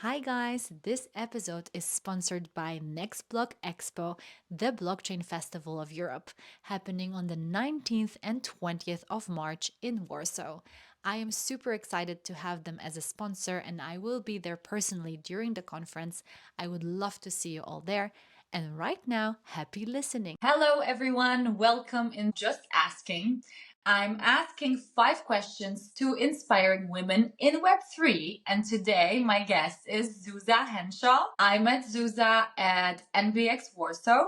Hi guys, this episode is sponsored by Next Block Expo, the blockchain festival of Europe, happening on the 19th and 20th of March in Warsaw. I am super excited to have them as a sponsor and I will be there personally during the conference. I would love to see you all there. And right now, happy listening. Hello, everyone. Welcome in Just Asking. I'm asking 5 questions to inspiring women in Web3. And today, my guest is Zuza Henshaw. I met Zuza at NBX Warsaw.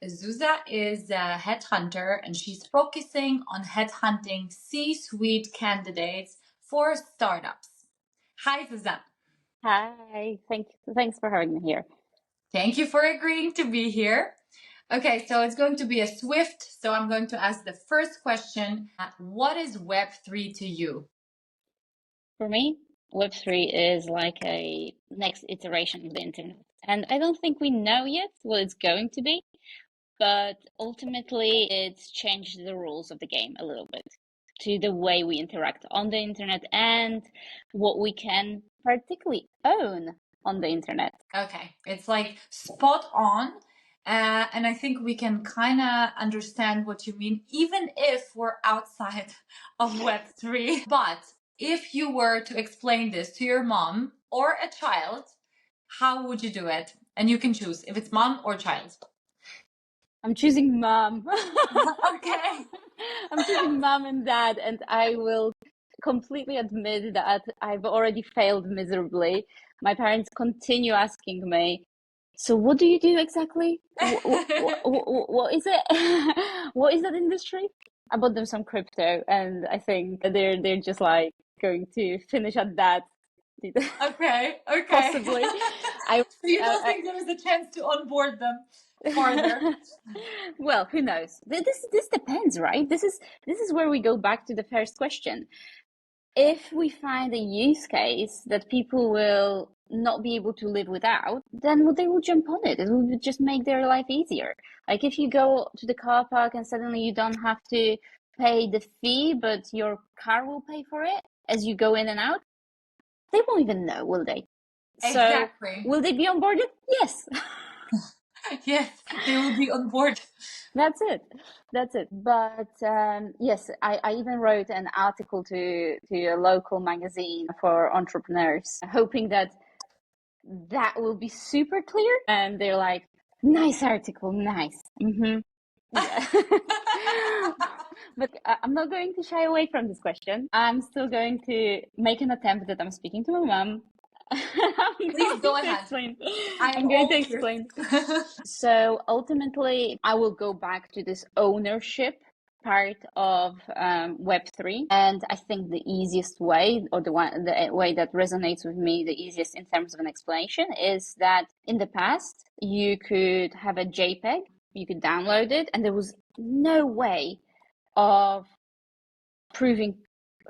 Zuza is a headhunter and she's focusing on headhunting C suite candidates for startups. Hi, Zuza. Hi, thanks for having me here. Thank you for agreeing to be here. Okay, so it's going to be a swift. So I'm going to ask the first question. What is Web3 to you? For me, Web3 is like a next iteration of the internet. And I don't think we know yet what it's going to be, but ultimately it's changed the rules of the game a little bit to the way we interact on the internet and what we can particularly own on the internet. Okay, it's like spot on. And I think we can kind of understand what you mean, even if we're outside of Web3. But if you were to explain this to your mom or a child, how would you do it? And you can choose if it's mom or child. I'm choosing mom. Okay. I'm choosing mom and dad, and I will completely admit that I've already failed miserably. My parents continue asking me, so what do you do exactly? What is it? What is that industry? I bought them some crypto, and I think they're just like going to finish at that. Okay. Possibly. So you don't think there is a chance to onboard them farther? Well, who knows? This depends, right? This is where we go back to the first question. If we find a use case that people will not be able to live without, then they will jump on it. It will just make their life easier. Like if you go to the car park and suddenly you don't have to pay the fee, but your car will pay for it as you go in and out, they won't even know, will they? Exactly. So will they be onboarded? Yes. Yes, they will be on board. That's it. But yes, I even wrote an article to a local magazine for entrepreneurs, hoping that will be super clear. And they're like, nice article, nice. Yeah. But I'm not going to shy away from this question. I'm still going to make an attempt that I'm speaking to my mom. Please go ahead. I'm going to explain. So ultimately, I will go back to this ownership part of Web3. And I think the easiest way, or the way that resonates with me the easiest in terms of an explanation, is that in the past, you could have a JPEG, you could download it, and there was no way of proving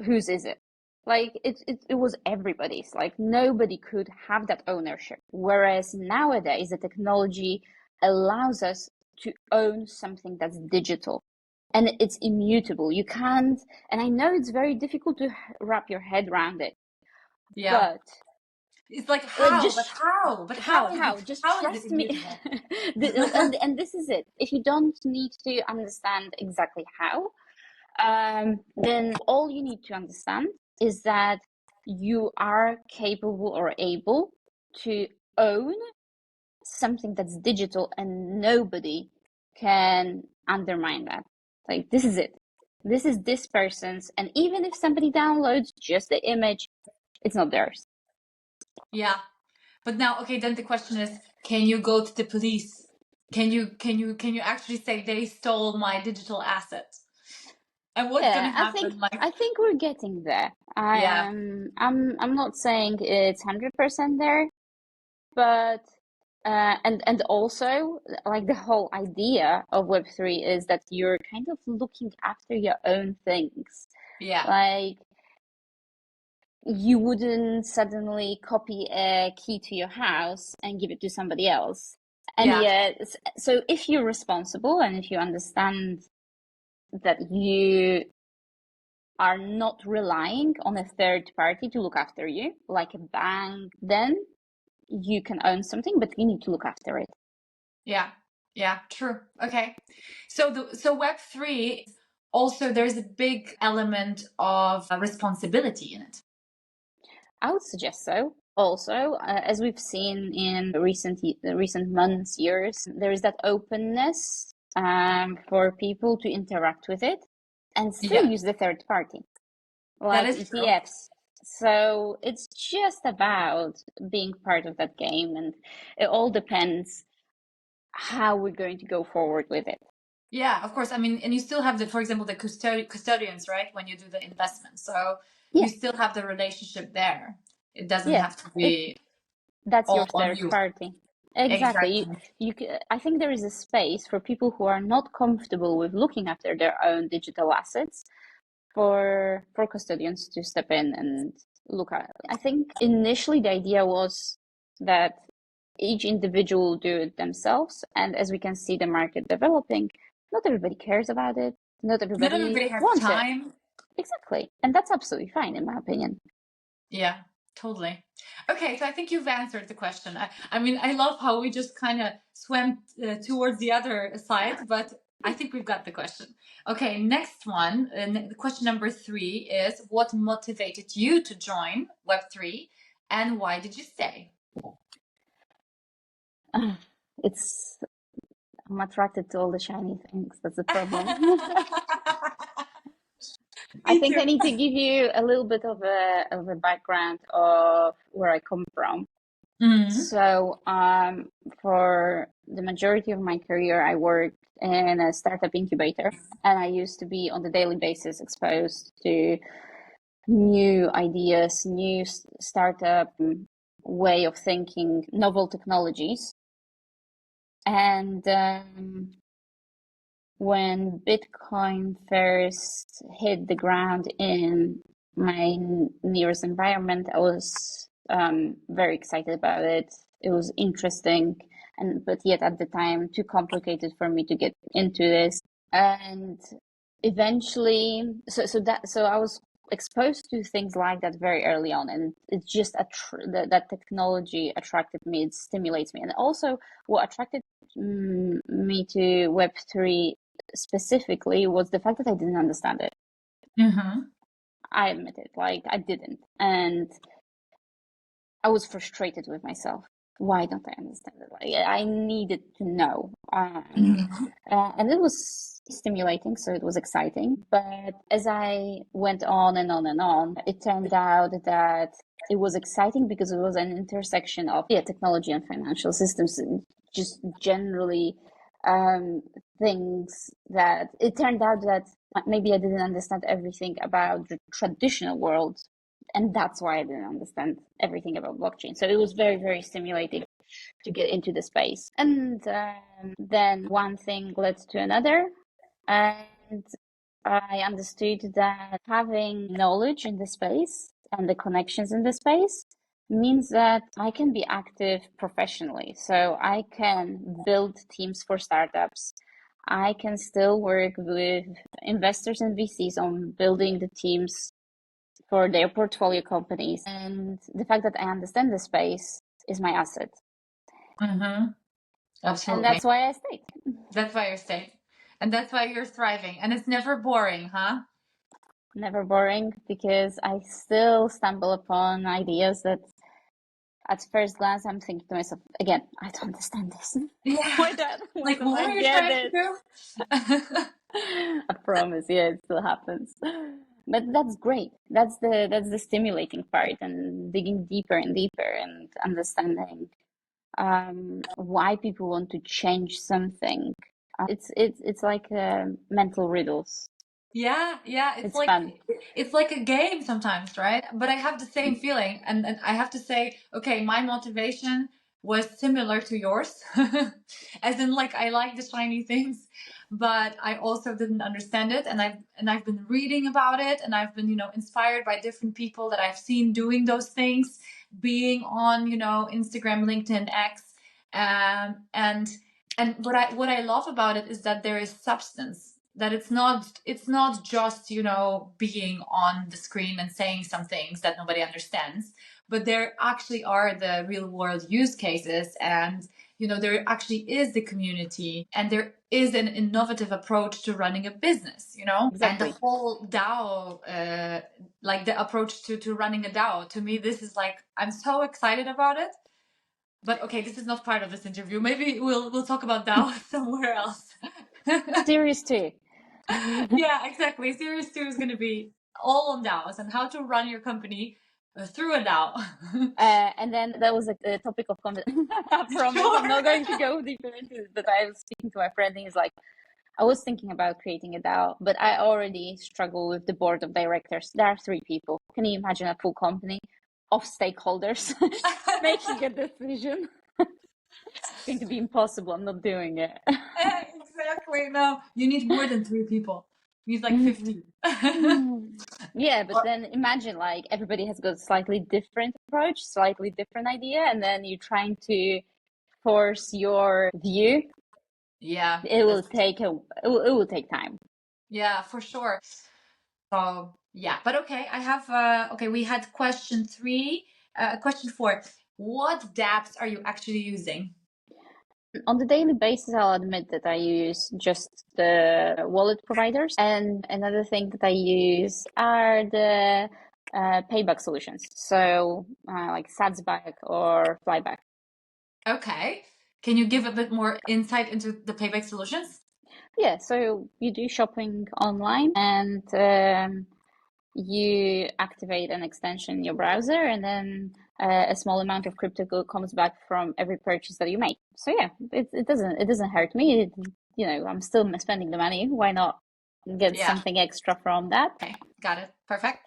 whose is it. Like it was everybody's. Like nobody could have that ownership. Whereas nowadays the technology allows us to own something that's digital and it's immutable. You can't, and I know it's very difficult to wrap your head around it. Yeah. But it's like how? But how? Just how trust me. And this is it. If you don't need to understand exactly how, then all you need to understand is that you are capable or able to own something that's digital and nobody can undermine that. Like, this is it. This is this person's. And even if somebody downloads just the image, it's not theirs. Yeah. But now, okay, then the question is, can you go to the police? Can you actually say they stole my digital assets? And what's gonna happen? I think we're getting there. Yeah. I'm not saying it's 100% there, but and also like the whole idea of Web3 is that you're kind of looking after your own things. Yeah. Like you wouldn't suddenly copy a key to your house and give it to somebody else. And yet, so if you're responsible and if you understand that you are not relying on a third party to look after you, like a bank, then you can own something, but you need to look after it. Yeah, true. Okay. So Web3 also, there's a big element of responsibility in it. I would suggest so. Also, as we've seen in recent months, years, there is that openness for people to interact with it and still use the third party, That like is true. ETFs. So it's just about being part of that game, and it all depends how we're going to go forward with it. Yeah, of course. I mean, and you still have for example, the custodians, right? When you do the investment, so you still have the relationship there. It doesn't have to be that's all your on third you. party. Exactly. I think there is a space for people who are not comfortable with looking after their own digital assets for custodians to step in and look at it. I think initially the idea was that each individual will do it themselves, and as we can see the market developing, not everybody cares about it. Not everybody has wants time. it. Exactly. And that's absolutely fine in my opinion. Yeah, totally. Okay, so I think you've answered the question. I mean, I love how we just kind of swam towards the other side, but I think we've got the question. Okay, next one. Question number 3 is, what motivated you to join Web3 and why did you stay? I'm attracted to all the shiny things. That's the problem. I think I need to give you a little bit of a background of where I come from. So, for the majority of my career, I worked in a startup incubator, and I used to be on the daily basis exposed to new ideas, new startup way of thinking, novel technologies. And when Bitcoin first hit the ground in my nearest environment, I was very excited about it. It was interesting, but yet at the time too complicated for me to get into this. And eventually, so I was exposed to things like that very early on, and it just that technology attracted me. It stimulates me, and also what attracted me to Web3 specifically was the fact that I didn't understand it. I admit it, like I didn't, and I was frustrated with myself. Why don't I understand it? Like, I needed to know, and it was stimulating, so it was exciting. But as I went on and on and on, it turned out that it was exciting because it was an intersection of technology and financial systems, just generally things that it turned out that maybe I didn't understand everything about the traditional world, and that's why I didn't understand everything about blockchain. So it was very, very stimulating to get into the space. And then one thing led to another, and I understood that having knowledge in the space and the connections in the space means that I can be active professionally. So I can build teams for startups. I can still work with investors and VCs on building the teams for their portfolio companies. And the fact that I understand the space is my asset. Absolutely. And that's why I stayed. That's why you're staying. And that's why you're thriving. And it's never boring, huh? Never boring, because I still stumble upon ideas that at first glance I'm thinking to myself, again, I don't understand this. Yeah. Why don't What I are you get trying it? to do? I promise, yeah, it still happens. But that's great. That's the stimulating part, and digging deeper and deeper and understanding why people want to change something. It's like mental riddles. Yeah, it's like fun. It's like a game sometimes, right? But I have the same feeling, and I have to say, okay, my motivation was similar to yours, as in like I like the shiny things, but I also didn't understand it, and I've been reading about it, and I've been inspired by different people that I've seen doing those things, being on Instagram, LinkedIn, X, and what I love about it is that there is substance, that it's not just being on the screen and saying some things that nobody understands, but there actually are the real world use cases, and there actually is the community, and there is an innovative approach to running a business, Exactly. and the whole DAO, like the approach to running a DAO, to me, this is like, I'm so excited about it. But okay, this is not part of this interview. Maybe we'll talk about DAO somewhere else. Series 2. Yeah, exactly. Series 2 is going to be all on DAOs and how to run your company through a DAO. And then that was a topic of conversation. I promise I'm not going to go deeper into it, but I was speaking to my friend and he's like, I was thinking about creating a DAO, but I already struggle with the board of directors. There are 3 people. Can you imagine a full company of stakeholders making a decision? It's going to be impossible. I'm not doing it. Exactly. No, you need more than 3 people. You need like 50. Yeah, but then imagine like everybody has got a slightly different approach, slightly different idea, and then you're trying to force your view. Yeah, it will take time. Yeah, for sure. So yeah, but okay, I have okay, we had question 3. Question 4. What dApps are you actually using? On the daily basis, I'll admit that I use just the wallet providers, and another thing that I use are the payback solutions. So like Satsback or Flyback. Okay. Can you give a bit more insight into the payback solutions? Yeah, so you do shopping online and you activate an extension in your browser, and then a small amount of crypto comes back from every purchase that you make. So yeah, it doesn't hurt me. I'm still spending the money. Why not get something extra from that? Okay, got it. Perfect.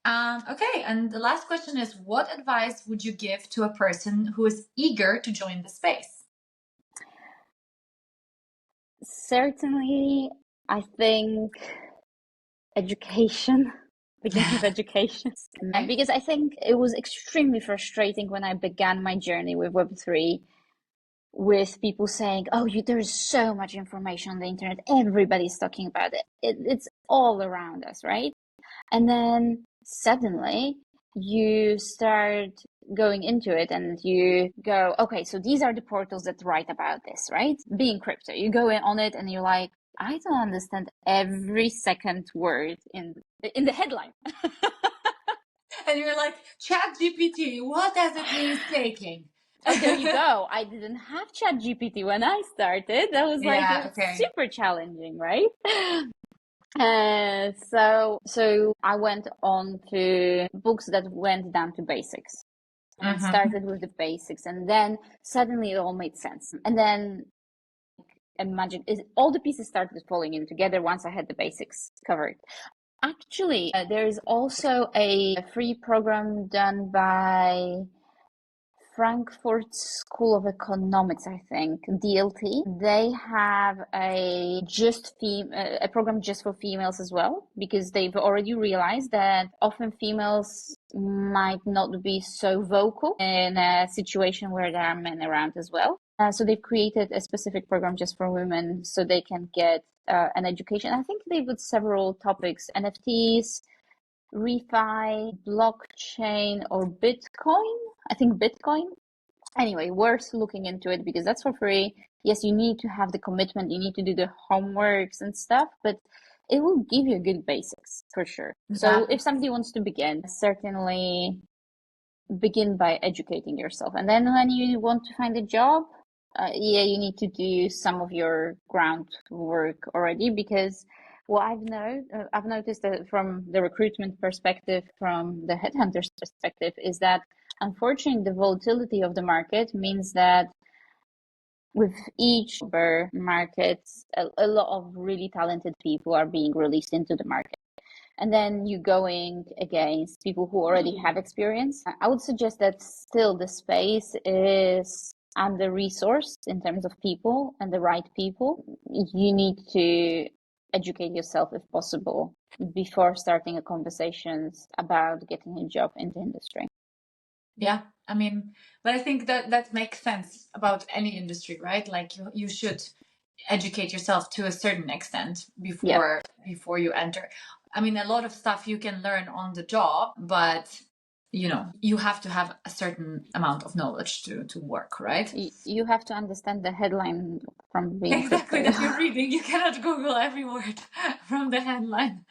Okay, and the last question is, what advice would you give to a person who is eager to join the space? Certainly, I think education. Beginning of education. Because I think it was extremely frustrating when I began my journey with Web3, with people saying, oh, there's so much information on the internet, everybody's talking about it. It's all around us, right? And then suddenly you start going into it and you go, okay, so these are the portals that write about this, right? Being crypto, you go in on it and you're like, I don't understand every second word in the headline. And you're like, ChatGPT, what does it mean staking? Oh, there you go. I didn't have ChatGPT when I started. That was super challenging, right? So I went on to books that went down to basics and started with the basics, and then suddenly it all made sense. And then imagine all the pieces started falling in together once I had the basics covered. Actually, there is also a free program done by Frankfurt School of Economics, I think, DLT. They have a program just for females as well, because they've already realized that often females might not be so vocal in a situation where there are men around as well. So they've created a specific program just for women so they can get an education. I think they've got several topics: NFTs, refi, blockchain, or Bitcoin. I think Bitcoin. Anyway, worth looking into it because that's for free. Yes, you need to have the commitment, you need to do the homeworks and stuff, but it will give you good basics for sure. So if somebody wants to begin, certainly begin by educating yourself. And then when you want to find a job, you need to do some of your groundwork already, because what I've noticed that from the recruitment perspective, from the headhunter's perspective, is that unfortunately the volatility of the market means that with each market, a lot of really talented people are being released into the market. And then you're going against people who already have experience. I would suggest that still the space is under-resourced in terms of people and the right people. You need to educate yourself if possible before starting a conversations about getting a job in the industry. Yeah, I mean, but I think that makes sense about any industry, right? Like you should educate yourself to a certain extent before you enter. I mean, a lot of stuff you can learn on the job, but you have to have a certain amount of knowledge to work, right? You have to understand the headline from being Exactly, clickbait. that you're reading. You cannot Google every word from the headline.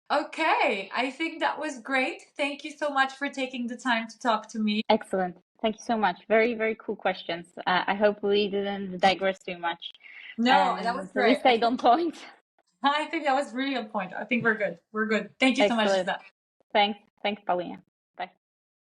Okay, I think that was great. Thank you so much for taking the time to talk to me. Excellent. Thank you so much. Very, very cool questions. I hope we didn't digress too much. No, that was So we great. stayed on point. I think that was really on point. I think we're good. We're good. Thank you so much, Excellent. Zuza. Thanks. Thanks, Paulina.